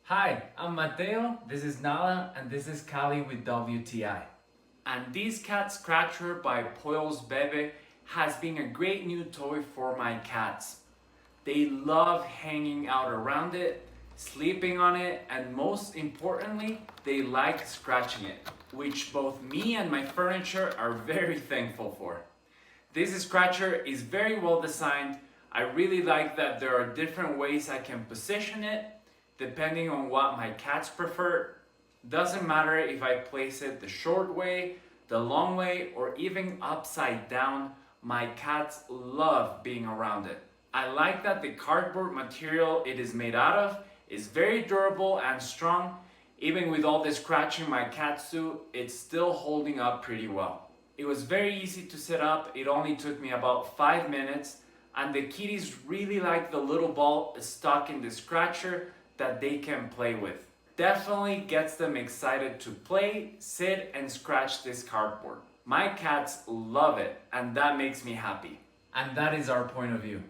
Hi, I'm Mateo, this is Nala, and this is Kali with WTI. And this cat scratcher by Poils Bebe has been a great new toy for my cats. They love hanging out around it, sleeping on it, and most importantly, they like scratching it, which both me and my furniture are very thankful for. This scratcher is very well designed. I really like that there are different ways I can position it depending on what my cats prefer. Doesn't matter if I place it the short way, the long way, or even upside down, my cats love being around it. I like that the cardboard material it is made out of is very durable and strong. Even with all the scratching my cats do, it's still holding up pretty well. It was very easy to set up. It only took me about 5 minutes, and the kitties really like the little ball stuck in the scratcher that they can play with. Definitely gets them excited to play, sit, and scratch this cardboard. My cats love it, and that makes me happy. And that is our point of view.